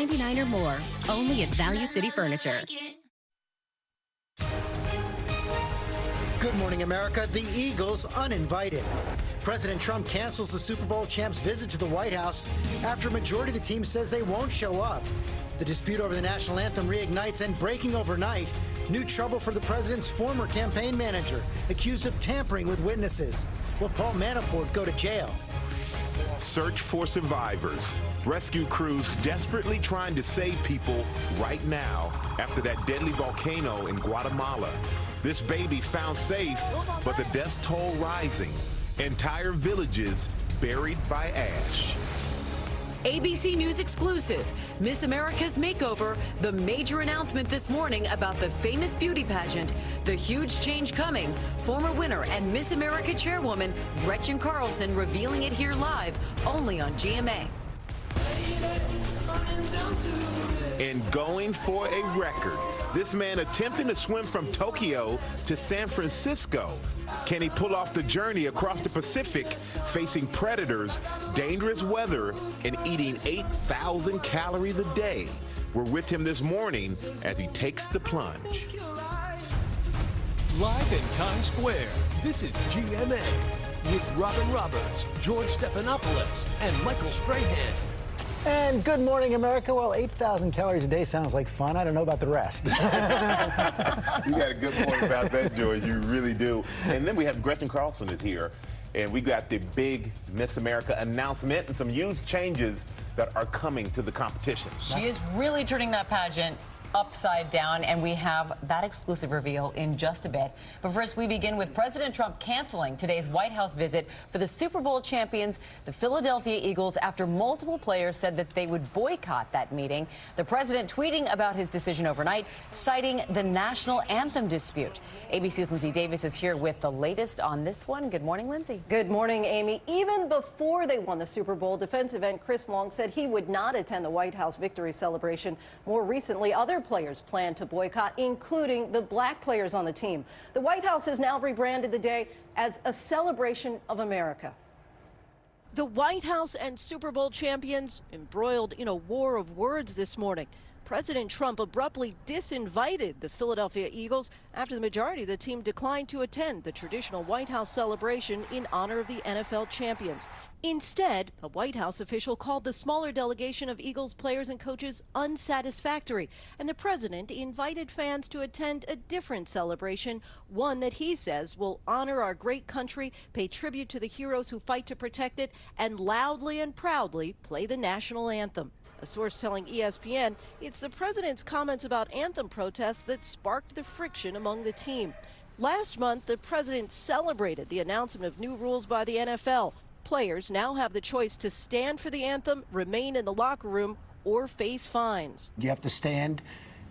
$9.99 or more. Only at Value City Furniture. Good morning, America. The Eagles uninvited. President Trump cancels the Super Bowl champs' visit to the White House after a majority of the team says they won't show up. The dispute over the national anthem reignites, and breaking overnight, new trouble for the president's former campaign manager, accused of tampering with witnesses. Will Paul Manafort go to jail? Search for survivors. Rescue crews desperately trying to save people right now after that deadly volcano in Guatemala. This baby found safe, but the death toll rising. Entire villages buried by ash. ABC News exclusive, Miss America's Makeover, the major announcement this morning about the famous beauty pageant, the huge change coming, former winner and Miss America chairwoman Gretchen Carlson revealing it here live, only on GMA. And going for a record, this man attempting to swim from Tokyo to San Francisco. Can he pull off the journey across the Pacific, facing predators, dangerous weather, and eating 8,000 calories a day? We're with him this morning as he takes the plunge. Live in Times Square, this is GMA with Robin Roberts, George Stephanopoulos, and Michael Strahan. And good morning, America. Well, 8,000 calories a day sounds like fun. I don't know about the rest. You got a good point about that, George. You really do. And then we have Gretchen Carlson is here, and we got the big Miss America announcement and some huge changes that are coming to the competition. She is really turning that pageant upside down, and we have that exclusive reveal in just a bit. But first, we begin with President Trump canceling today's White House visit for the Super Bowl champions, the Philadelphia Eagles, after multiple players said that they would boycott that meeting. The president tweeting about his decision overnight, citing the national anthem dispute. ABC's Lindsay Davis is here with the latest on this one. Good morning, Lindsay. Good morning, Amy. Even before they won the Super Bowl, defensive end Chris Long said he would not attend the White House victory celebration. More recently, other players plan to boycott, including the black players on the team. The White House has now rebranded the day as a celebration of America. The White House and Super Bowl champions embroiled in a war of words this morning. President Trump abruptly disinvited the Philadelphia Eagles after the majority of the team declined to attend the traditional White House celebration in honor of the NFL champions. Instead, a White House official called the smaller delegation of Eagles players and coaches unsatisfactory, and the president invited fans to attend a different celebration, one that he says will honor our great country, pay tribute to the heroes who fight to protect it, and loudly and proudly play the national anthem. A source telling ESPN it's the president's comments about anthem protests that sparked the friction among the team. Last month, the president celebrated the announcement of new rules by the NFL. Players now have the choice to stand for the anthem, remain in the locker room, or face fines. You have to stand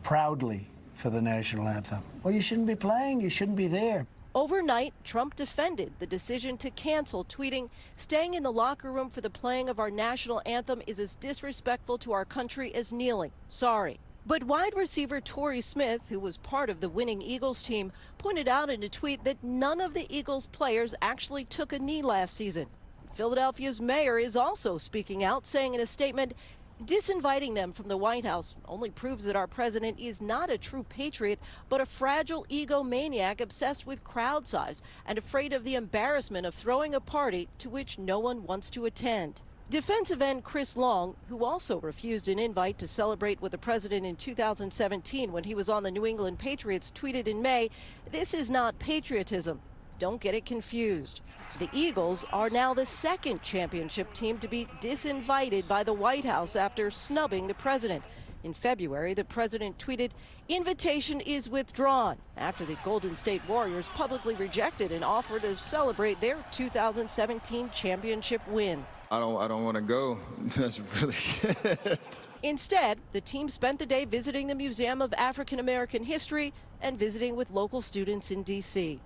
proudly for the national anthem. Well, you shouldn't be playing. You shouldn't be there. Overnight, Trump defended the decision to cancel, tweeting, "Staying in the locker room for the playing of our national anthem is as disrespectful to our country as kneeling. Sorry." But wide receiver Torrey Smith, who was part of the winning Eagles team, pointed out in a tweet that none of the Eagles players actually took a knee last season. Philadelphia's mayor is also speaking out, saying in a statement, "Disinviting them from the White House only proves that our president is not a true patriot, but a fragile egomaniac obsessed with crowd size and afraid of the embarrassment of throwing a party to which no one wants to attend." Defensive end Chris Long, who also refused an invite to celebrate with the president in 2017 when he was on the New England Patriots, tweeted in May, "This is not patriotism. Don't get it confused." The Eagles are now the second championship team to be disinvited by the White House after snubbing the president. In February, the president tweeted, "Invitation is withdrawn," after the Golden State Warriors publicly rejected an offer to celebrate their 2017 championship win. I don't want to go. That's really good. Instead, the team spent the day visiting the Museum of African American History and visiting with local students in D.C.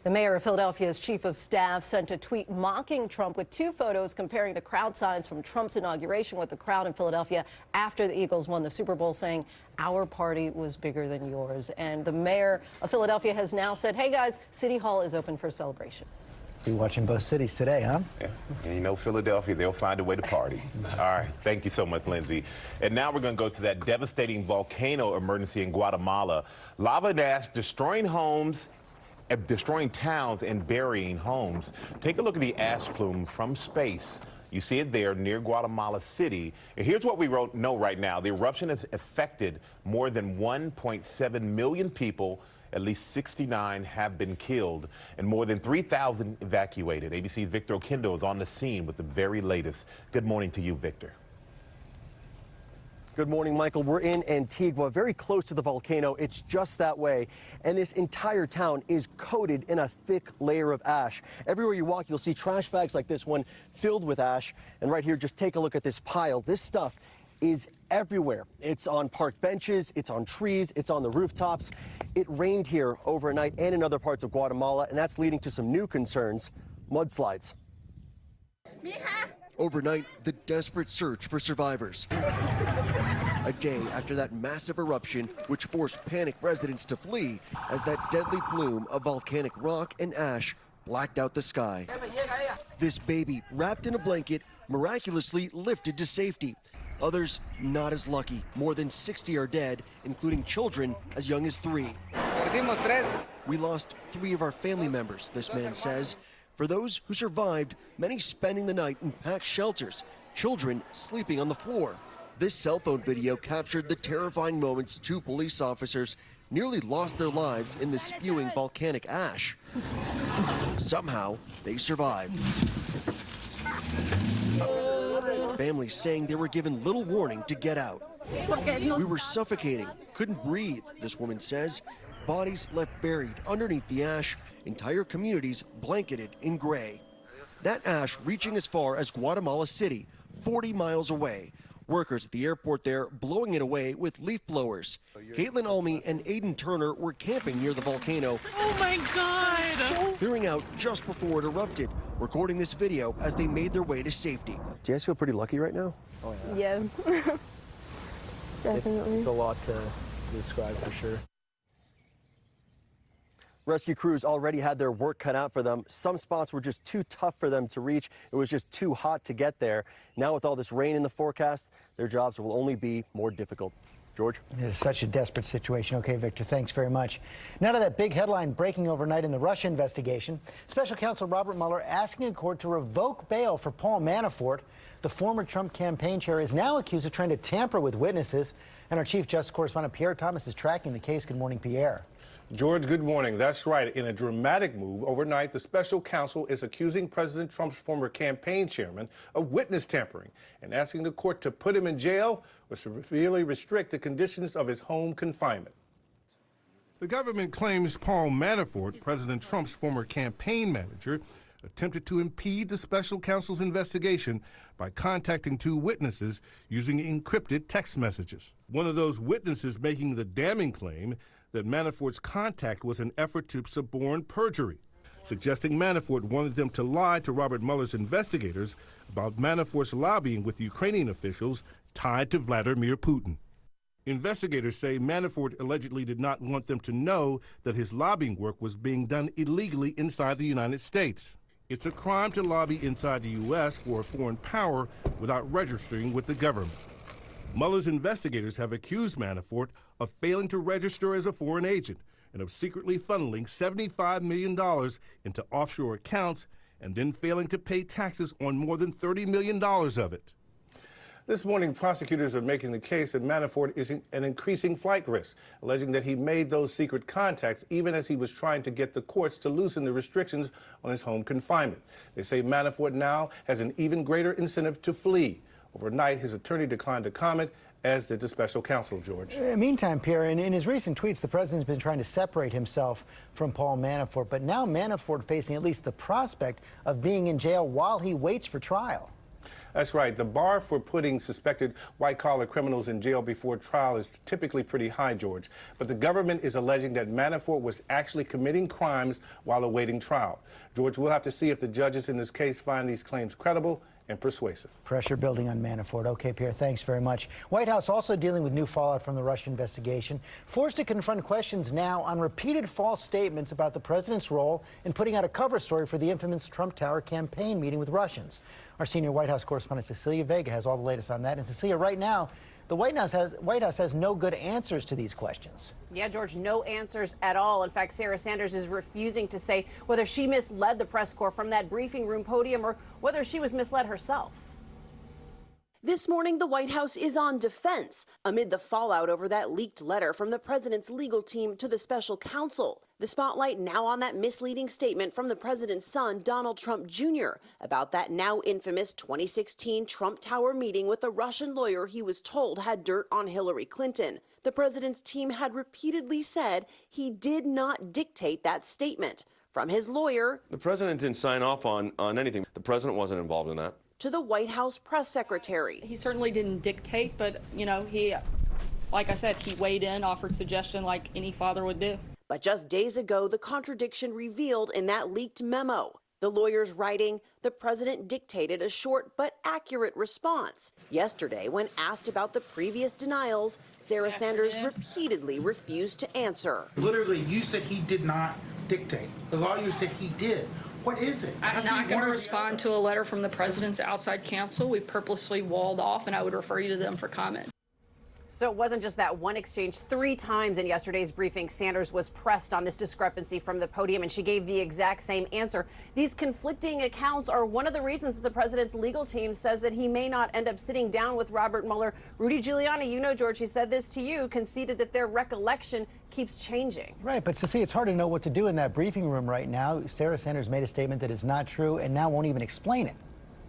The mayor of Philadelphia's chief of staff sent a tweet mocking Trump with two photos comparing the crowd signs from Trump's inauguration with the crowd in Philadelphia after the Eagles won the Super Bowl, saying, "Our party was bigger than yours." And the mayor of Philadelphia has now said, "Hey guys, City Hall is open for celebration." Be watching both cities today, huh? Yeah. And you know, Philadelphia, they'll find a way to party. All right. Thank you so much, Lindsay. And now we're going to go to that devastating volcano emergency in Guatemala. Lava and ash destroying homes, destroying towns, and burying homes. Take a look at the ash plume from space. You see it there near Guatemala City. And here's what we know right now. The eruption has affected more than 1.7 million people. At least 69 have been killed and more than 3,000 evacuated. ABC's Victor Oquendo is on the scene with the very latest. Good morning to you, Victor. Good morning, Michael. We're in Antigua, very close to the volcano. It's just that way. And this entire town is coated in a thick layer of ash. Everywhere you walk, you'll see trash bags like this one filled with ash. And right here, just take a look at this pile. This stuff is everywhere. It's on park benches, it's on trees, it's on the rooftops. It rained here overnight and in other parts of Guatemala, and that's leading to some new concerns, mudslides. Overnight, the desperate search for survivors. A day after that massive eruption, which forced panicked residents to flee as that deadly plume of volcanic rock and ash blacked out the sky. This baby, wrapped in a blanket, miraculously lifted to safety. Others not as lucky. More than 60 are dead, including children as young as 3. We lost 3 of our family members, this man says. For those who survived, many spending the night in packed shelters, children sleeping on the floor. This cell phone video captured the terrifying moments 2 police officers nearly lost their lives in the spewing volcanic ash. Somehow, they survived. Families saying they were given little warning to get out. We were suffocating, couldn't breathe, this woman says. Bodies left buried underneath the ash, entire communities blanketed in gray. That ash reaching as far as Guatemala City, 40 miles away. Workers at the airport there blowing it away with leaf blowers. Caitlin Almy and Aiden Turner were camping near the volcano. Oh my God! Clearing out just before it erupted, recording this video as they made their way to safety. Do you guys feel pretty lucky right now? Oh yeah. Definitely. It's a lot to describe for sure. Rescue crews already had their work cut out for them. Some spots were just too tough for them to reach. It was just too hot to get there. Now with all this rain in the forecast, their jobs will only be more difficult. George? It is such a desperate situation. Okay, Victor, thanks very much. Now to that big headline breaking overnight in the Russia investigation. Special counsel Robert Mueller asking a court to revoke bail for Paul Manafort. The former Trump campaign chair is now accused of trying to tamper with witnesses. And our chief justice correspondent Pierre Thomas is tracking the case. Good morning, Pierre. George, good morning. That's right. In a dramatic move overnight, the special counsel is accusing President Trump's former campaign chairman of witness tampering and asking the court to put him in jail or severely restrict the conditions of his home confinement. The government claims Paul Manafort, President Trump's former campaign manager, attempted to impede the special counsel's investigation by contacting 2 witnesses using encrypted text messages. One of those witnesses making the damning claim that Manafort's contact was an effort to suborn perjury, suggesting Manafort wanted them to lie to Robert Mueller's investigators about Manafort's lobbying with Ukrainian officials tied to Vladimir Putin. Investigators say Manafort allegedly did not want them to know that his lobbying work was being done illegally inside the United States. It's a crime to lobby inside the U.S. for a foreign power without registering with the government. Mueller's investigators have accused Manafort of failing to register as a foreign agent and of secretly funneling $75 million into offshore accounts and then failing to pay taxes on more than $30 million of it. This morning, prosecutors are making the case that Manafort is an increasing flight risk, alleging that he made those secret contacts even as he was trying to get the courts to loosen the restrictions on his home confinement. They say Manafort now has an even greater incentive to flee. Overnight, his attorney declined to comment, as did the special counsel, George. Meantime, Pierre, in his recent tweets, the president's been trying to separate himself from Paul Manafort, but now Manafort facing at least the prospect of being in jail while he waits for trial. That's right. The bar for putting suspected white-collar criminals in jail before trial is typically pretty high, George. But the government is alleging that Manafort was actually committing crimes while awaiting trial. George, we'll have to see if the judges in this case find these claims credible and persuasive. Pressure building on Manafort. Okay, Pierre, thanks very much. White House also dealing with new fallout from the Russia investigation, forced to confront questions now on repeated false statements about the president's role in putting out a cover story for the infamous Trump Tower campaign meeting with Russians. Our senior White House correspondent Cecilia Vega has all the latest on that. And Cecilia, right now, the White House has no good answers to these questions. Yeah, George, no answers at all. In fact, Sarah Sanders is refusing to say whether she misled the press corps from that briefing room podium or whether she was misled herself. This morning, the White House is on defense amid the fallout over that leaked letter from the president's legal team to the special counsel. The spotlight now on that misleading statement from the president's son, Donald Trump Jr., about that now infamous 2016 Trump Tower meeting with a Russian lawyer he was told had dirt on Hillary Clinton. The president's team had repeatedly said he did not dictate that statement. From his lawyer, the president didn't sign off on anything. The president wasn't involved in that. To the White House press secretary. He certainly didn't dictate, but, he, like I said, he weighed in, offered suggestion like any father would do. But just days ago, the contradiction revealed in that leaked memo. The lawyer's writing, the president dictated a short but accurate response. Yesterday, when asked about the previous denials, Sarah Sanders repeatedly refused to answer. Literally, you said he did not dictate. The lawyer said he did. What is it? I'm not going to respond to a letter from the president's outside counsel. We've purposely walled off, and I would refer you to them for comment. So it wasn't just that one exchange. 3 times in yesterday's briefing, Sanders was pressed on this discrepancy from the podium, and she gave the exact same answer. These conflicting accounts are one of the reasons the president's legal team says that he may not end up sitting down with Robert Mueller. Rudy Giuliani, George, he said this to you, conceded that their recollection keeps changing. Right, but Cecilia, it's hard to know what to do in that briefing room right now. Sarah Sanders made a statement that is not true and now won't even explain it.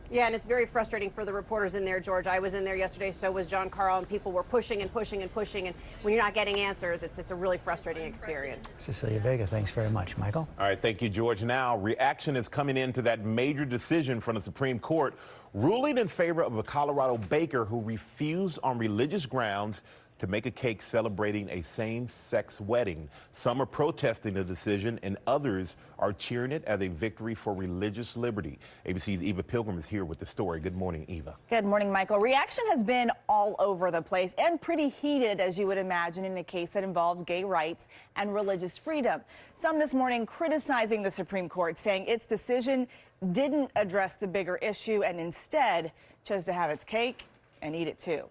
Yeah, and it's very frustrating for the reporters in there, George. I was in there yesterday, so was John Carl, and people were pushing and pushing and pushing. And when you're not getting answers, it's a really frustrating experience. Cecilia Vega, thanks very much. Michael? All right, thank you, George. Now, reaction is coming into that major decision from the Supreme Court, ruling in favor of a Colorado baker who refused on religious grounds to make a cake celebrating a same-sex wedding. Some are protesting the decision, and others are cheering it as a victory for religious liberty. ABC's Eva Pilgrim is here with the story. Good morning, Eva. Good morning, Michael. Reaction has been all over the place and pretty heated, as you would imagine, in a case that involves gay rights and religious freedom. Some this morning criticizing the Supreme Court, saying its decision didn't address the bigger issue and instead chose to have its cake and eat it too.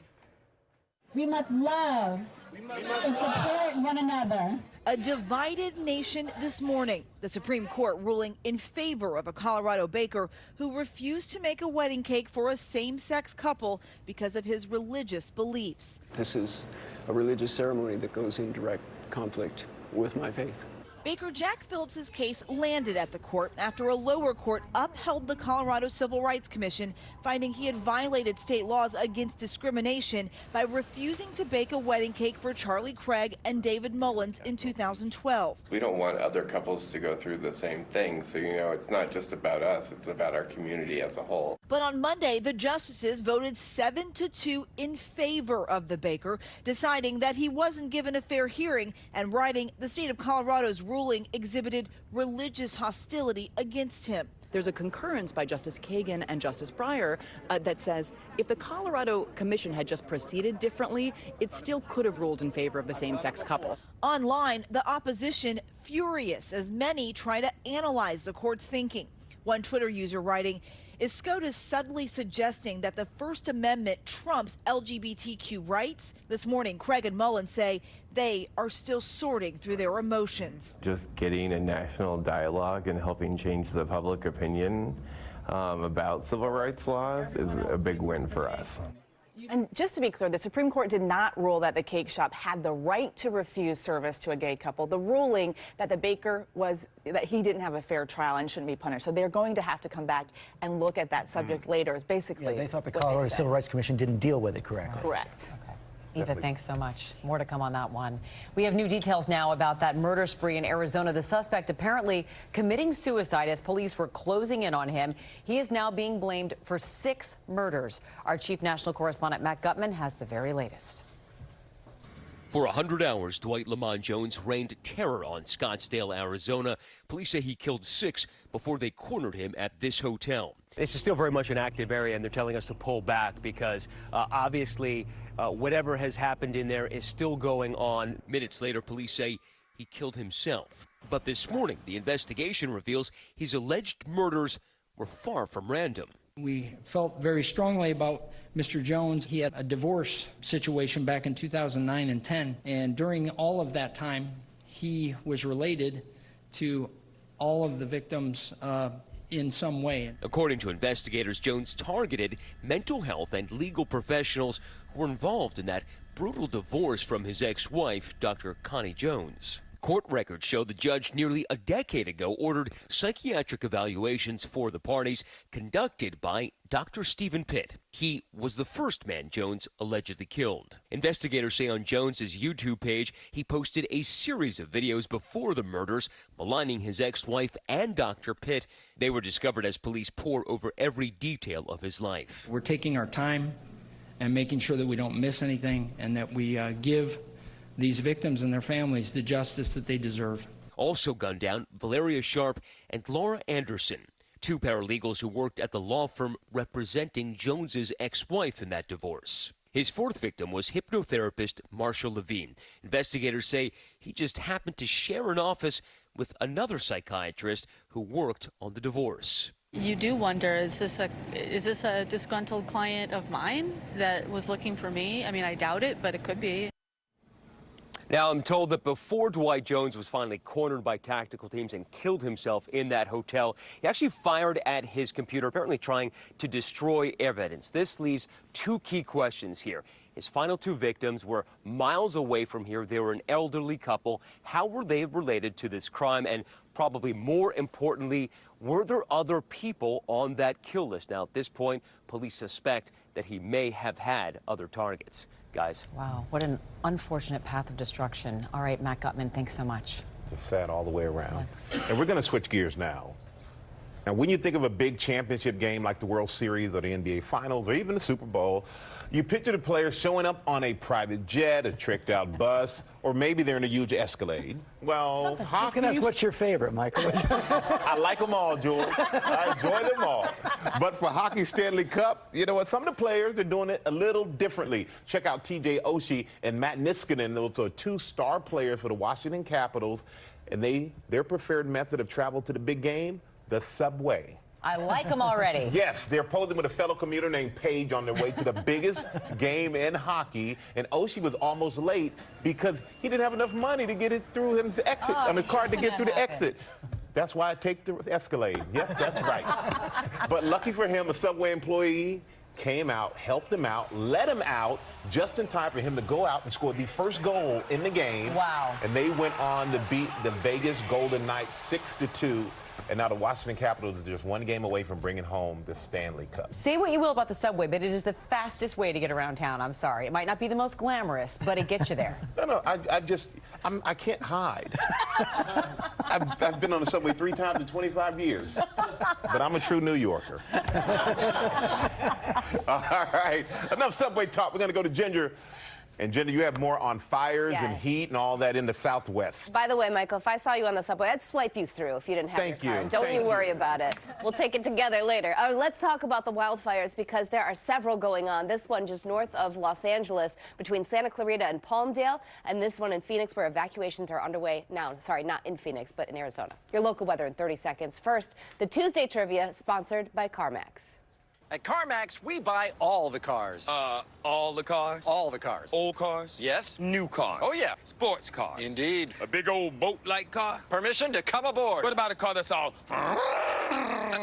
We must love and support one another. A divided nation this morning. The Supreme Court ruling in favor of a Colorado baker who refused to make a wedding cake for a same-sex couple because of his religious beliefs. This is a religious ceremony that goes in direct conflict with my faith. Baker Jack Phillips's case landed at the court after a lower court upheld the Colorado Civil Rights Commission, finding he had violated state laws against discrimination by refusing to bake a wedding cake for Charlie Craig and David Mullins in 2012. We don't want other couples to go through the same thing, so it's not just about us, it's about our community as a whole. But on Monday, the justices voted 7-2 in favor of the baker, deciding that he wasn't given a fair hearing and writing the state of Colorado's ruling exhibited religious hostility against him. There's a concurrence by Justice Kagan and Justice Breyer that says if the Colorado Commission had just proceeded differently, it still could have ruled in favor of the same-sex couple. Online, the opposition furious as many try to analyze the court's thinking. One Twitter user writing, "Is SCOTUS subtly suggesting that the First Amendment trumps LGBTQ rights?" This morning, Craig and Mullins say they are still sorting through their emotions. Just getting a national dialogue and helping change the public opinion about civil rights laws is a big win for us. And just to be clear, the Supreme Court did not rule that the cake shop had the right to refuse service to a gay couple. The ruling that the baker that he didn't have a fair trial and shouldn't be punished. So they're going to have to come back and look at that subject later. Is basically they thought the Colorado Civil Rights Commission didn't deal with it correctly. Correct. Eva, thanks so much. More to come on that one. We have new details now about that murder spree in Arizona. The suspect apparently committing suicide as police were closing in on him. He is now being blamed for 6 murders. Our chief national correspondent Matt Gutman has the very latest. For 100 hours, Dwight Lamont Jones rained terror on Scottsdale, Arizona. Police say he killed 6 before they cornered him at this hotel. This is still very much an active area, and they're telling us to pull back because obviously whatever has happened in there is still going on. Minutes later, police say he killed himself. But this morning, the investigation reveals his alleged murders were far from random. We felt very strongly about Mr. Jones. He had a divorce situation back in 2009 and 10, and during all of that time, he was related to all of the victims in some way. According to investigators, Jones targeted mental health and legal professionals who were involved in that brutal divorce from his ex-wife, Dr. Connie Jones. Court records show the judge nearly a decade ago ordered psychiatric evaluations for the parties conducted by Dr. Stephen Pitt. He was the first man Jones allegedly killed. Investigators say on Jones's YouTube page, he posted a series of videos before the murders maligning his ex-wife and Dr. Pitt. They were discovered as police pore over every detail of his life. We're taking our time and making sure that we don't miss anything and that we give these victims and their families the justice that they deserve. Also gunned down, Valeria Sharp and Laura Anderson, two paralegals who worked at the law firm representing Jones's ex-wife in that divorce. His fourth victim was hypnotherapist Marshall Levine. Investigators say he just happened to share an office with another psychiatrist who worked on the divorce. You do wonder, is this a disgruntled client of mine that was looking for me? I mean, I doubt it, but it could be. Now, I'm told that before Dwight Jones was finally cornered by tactical teams and killed himself in that hotel, he actually fired at his computer, apparently trying to destroy evidence. This leaves two key questions here. His final two victims were miles away from here. They were an elderly couple. How were they related to this crime? And probably more importantly, were there other people on that kill list? Now, at this point, police suspect that he may have had other targets. Guys. Wow, what an unfortunate path of destruction. All right, Matt Gutman, thanks so much. It's sad all the way around. And we're going to switch gears now. Now, when you think of a big championship game like the World Series or the NBA Finals or even the Super Bowl, you picture the players showing up on a private jet, a tricked-out bus, or maybe they're in a huge Escalade. Well, hockey. What's your favorite, Michael? I like them all, George. I enjoy them all. But for Hockey Stanley Cup, you know what? Some of the players are doing it a little differently. Check out T.J. Oshie and Matt Niskanen. Those are two star players for the Washington Capitals, and their preferred method of travel to the big game, the subway. I like them already. Yes, they're posing with a fellow commuter named Paige on their way to the biggest game in hockey. And Oshie was almost late because he didn't have enough money to get it through his exit on the card to get through the exit. That's why I take the Escalade. Yep, that's right. But lucky for him, a subway employee came out, helped him out, let him out just in time for him to go out and score the first goal in the game. Wow. And they went on to beat the Vegas Golden Knights 6-2. And now the Washington Capitals are just one game away from bringing home the Stanley Cup. Say what you will about the subway, but it is the fastest way to get around town. I'm sorry. It might not be the most glamorous, but it gets you there. No, I can't hide. I've been on the subway 3 times in 25 years, but I'm a true New Yorker. All right, enough subway talk. We're going to go to Ginger. And Ginger, you have more on fires and heat and all that in the Southwest. By the way, Michael, if I saw you on the subway, I'd swipe you through if you didn't have your card. Don't you worry about it. We'll take it together later. Let's talk about the wildfires because there are several going on. This one just north of Los Angeles between Santa Clarita and Palmdale, and this one in Phoenix where evacuations are underway now. Sorry, not in Phoenix, but in Arizona. Your local weather in 30 seconds. First, the Tuesday trivia sponsored by CarMax. At CarMax, we buy all the cars. All the cars? All the cars. Old cars? Yes. New cars? Oh, yeah. Sports cars? Indeed. A big old boat-like car? Permission to come aboard. What about a car that's all... I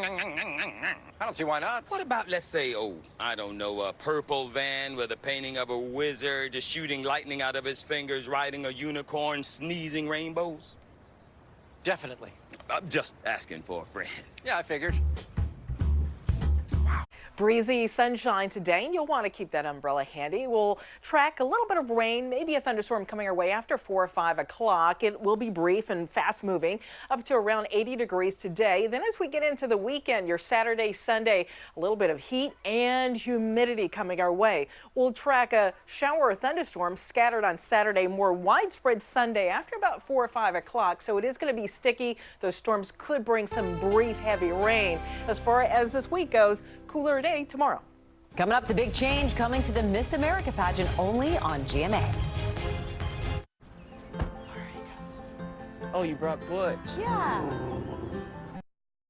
don't see why not. What about, let's say, I don't know, a purple van with a painting of a wizard just shooting lightning out of his fingers, riding a unicorn, sneezing rainbows? Definitely. I'm just asking for a friend. Yeah, I figured. Breezy sunshine today, and you'll want to keep that umbrella handy. We'll track a little bit of rain, maybe a thunderstorm coming our way after 4 or 5 o'clock. It will be brief and fast moving, up to around 80 degrees today. Then as we get into the weekend, your Saturday, Sunday, a little bit of heat and humidity coming our way. We'll track a shower or thunderstorm scattered on Saturday, more widespread Sunday after about 4 or 5 o'clock. So it is going to be sticky. Those storms could bring some brief heavy rain. As far as this week goes, cooler day tomorrow. Coming up, the big change coming to the Miss America pageant only on GMA. Oh, you brought Butch. Yeah.